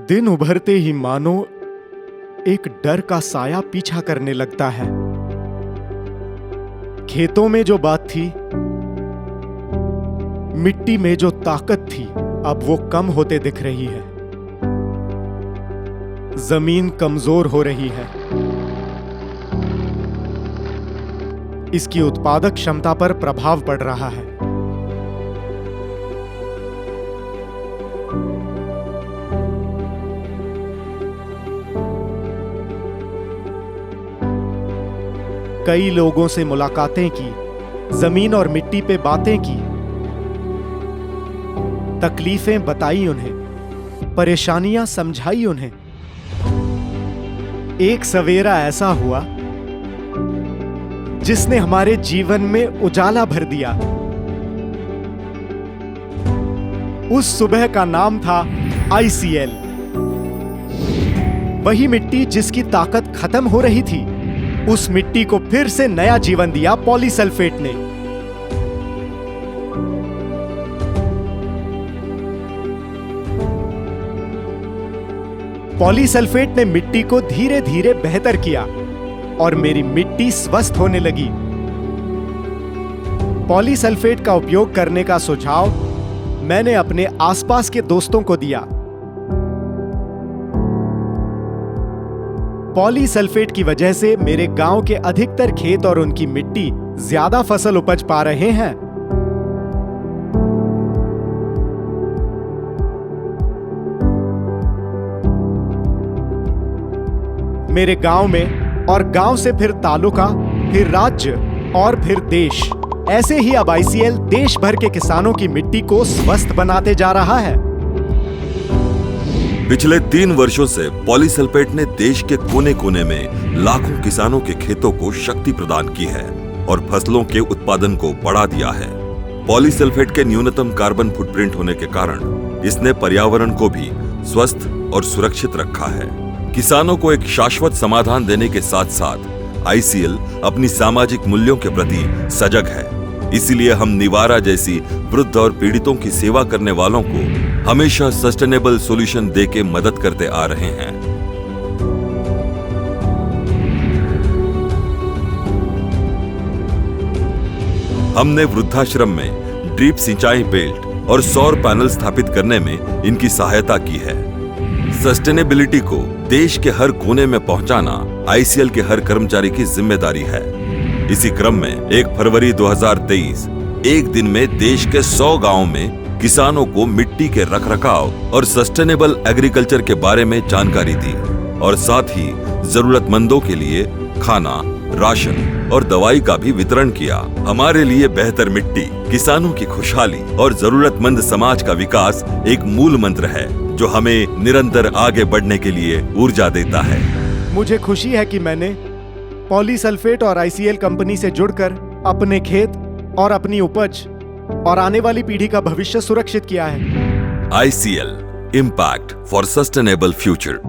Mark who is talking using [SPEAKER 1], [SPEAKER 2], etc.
[SPEAKER 1] दिन उभरते ही मानो एक डर का साया पीछा करने लगता है। खेतों में जो बात थी, मिट्टी में जो ताकत थी, अब वो कम होते दिख रही है। जमीन कमजोर हो रही है। इसकी उत्पादक क्षमता पर प्रभाव पड़ रहा है। कई लोगों से मुलाकातें की, जमीन और मिट्टी पे बातें की, तकलीफें बताई उन्हें, परेशानियां समझाई उन्हें। एक सवेरा ऐसा हुआ जिसने हमारे जीवन में उजाला भर दिया। उस सुबह का नाम था ICL। वही मिट्टी जिसकी ताकत खत्म हो रही थी, उस मिट्टी को फिर से नया जीवन दिया पॉलीसल्फेट ने। पॉलीसल्फेट ने मिट्टी को धीरे धीरे बेहतर किया और मेरी मिट्टी स्वस्थ होने लगी। पॉलीसल्फेट का उपयोग करने का सुझाव मैंने अपने आसपास के दोस्तों को दिया। पॉलीसल्फेट की वजह से मेरे गांव के अधिकतर खेत और उनकी मिट्टी ज्यादा फसल उपज पा रहे हैं। मेरे गांव में और गांव से फिर तालुका, फिर राज्य और फिर देश, ऐसे ही अब ICL देश भर के किसानों की मिट्टी को स्वस्थ बनाते जा रहा है।
[SPEAKER 2] पिछले 3 वर्षों से पॉलीसल्फेट ने देश के कोने कोने में लाखों किसानों के खेतों को शक्ति प्रदान की है और फसलों के उत्पादन को बढ़ा दिया है। पॉलीसल्फेट के न्यूनतम कार्बन फुटप्रिंट होने के कारण इसने पर्यावरण को भी स्वस्थ और सुरक्षित रखा है। किसानों को एक शाश्वत समाधान देने के साथ साथ ICL अपनी सामाजिक मूल्यों के प्रति सजग है। इसीलिए हम निवारा जैसी वृद्ध और पीड़ितों की सेवा करने वालों को हमेशा सस्टेनेबल सॉल्यूशन देके मदद करते आ रहे हैं। हमने वृद्धाश्रम में ड्रिप सिंचाई बेल्ट और सौर पैनल स्थापित करने में इनकी सहायता की है। सस्टेनेबिलिटी को देश के हर कोने में पहुंचाना ICL के हर कर्मचारी की जिम्मेदारी है। इसी क्रम में 1 फरवरी 2023 एक दिन में देश के 100 गांवों में किसानों को मिट्टी के रखरखाव और सस्टेनेबल एग्रीकल्चर के बारे में जानकारी दी और साथ ही जरूरतमंदों के लिए खाना, राशन और दवाई का भी वितरण किया। हमारे लिए बेहतर मिट्टी, किसानों की खुशहाली और जरूरतमंद समाज का विकास एक मूल मंत्र है जो हमें निरंतर आगे बढ़ने के लिए ऊर्जा देता है।
[SPEAKER 1] मुझे खुशी है कि मैंने पॉलीसल्फेट और ICL कंपनी से जुड़कर अपने खेत और अपनी उपज और आने वाली पीढ़ी का भविष्य सुरक्षित किया है।
[SPEAKER 2] ICL, impact for sustainable future.